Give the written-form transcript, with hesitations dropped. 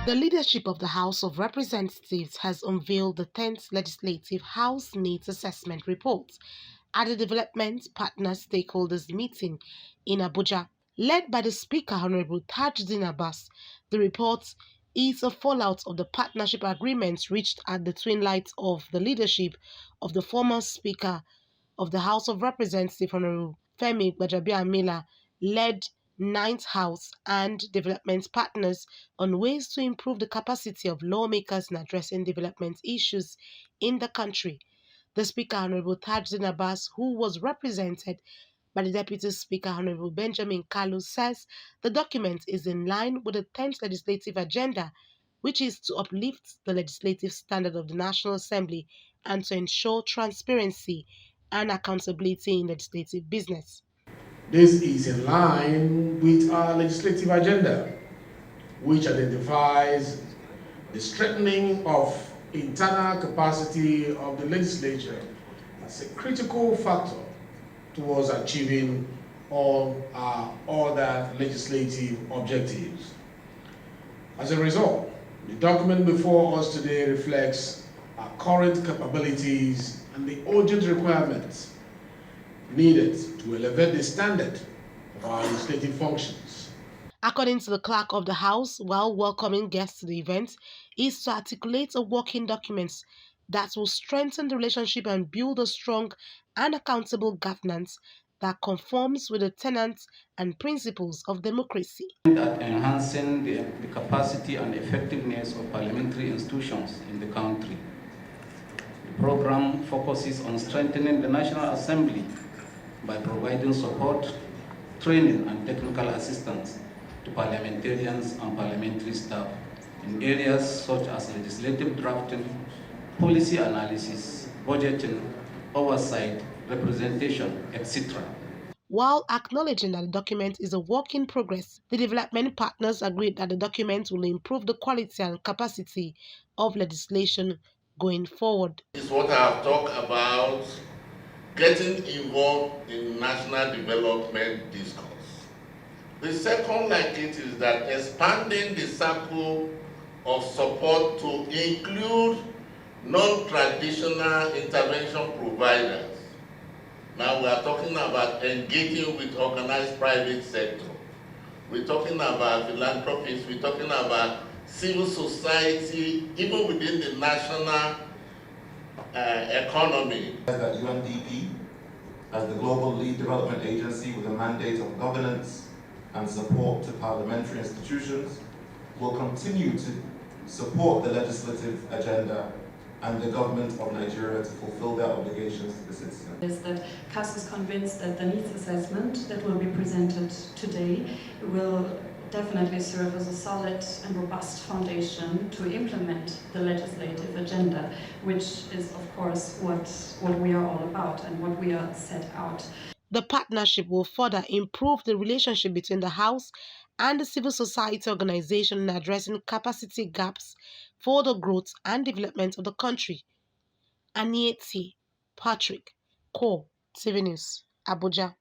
The leadership of the House of Representatives has unveiled the 10th Legislative House Needs Assessment Report at the Development Partner Stakeholders Meeting in Abuja, led by the Speaker Honorable Tajuddin Abbas. The report is a fallout of the partnership agreements reached at the twin lights of the leadership of the former Speaker of the House of Representatives Honorable Femi Gbajabiamila led Ninth House and development partners on ways to improve the capacity of lawmakers in addressing development issues in the country. The Speaker, Honorable Tajuddin Abbas, who was represented by the Deputy Speaker, Honorable Benjamin Kalu, says the document is in line with the 10th legislative agenda, which is to uplift the legislative standard of the National Assembly and to ensure transparency and accountability in legislative business. This is in line with our legislative agenda, which identifies the strengthening of internal capacity of the legislature as a critical factor towards achieving all our other legislative objectives. As a result, the document before us today reflects our current capabilities and the urgent requirements needed to elevate the standard of our legislative functions. According to the clerk of the House, while welcoming guests to the event, is to articulate a working document that will strengthen the relationship and build a strong and accountable governance that conforms with the tenets and principles of democracy. At enhancing the capacity and effectiveness of parliamentary institutions in the country. The program focuses on strengthening the National Assembly by providing support, training and technical assistance to parliamentarians and parliamentary staff in areas such as legislative drafting, policy analysis, budgeting, oversight, representation, etc. While acknowledging that the document is a work in progress, the development partners agreed that the document will improve the quality and capacity of legislation going forward. This is what I have talked about, getting involved in national development discourse. The second like it is that expanding the circle of support to include non-traditional intervention providers. Now we are talking about engaging with organized private sector. We're talking about philanthropists, we're talking about civil society, even within the national economy. That UNDP, as the global lead development agency with a mandate of governance and support to parliamentary institutions, will continue to support the legislative agenda and the government of Nigeria to fulfill their obligations to the citizens. Is that CAS is convinced that the needs assessment that will be presented today will definitely serve as a solid and robust foundation to implement the legislative agenda, which is of course what we are all about and what we are set out. The partnership will further improve the relationship between the House and the civil society organization in addressing capacity gaps for the growth and development of the country. Anieti Patrick, Core TV News, Abuja.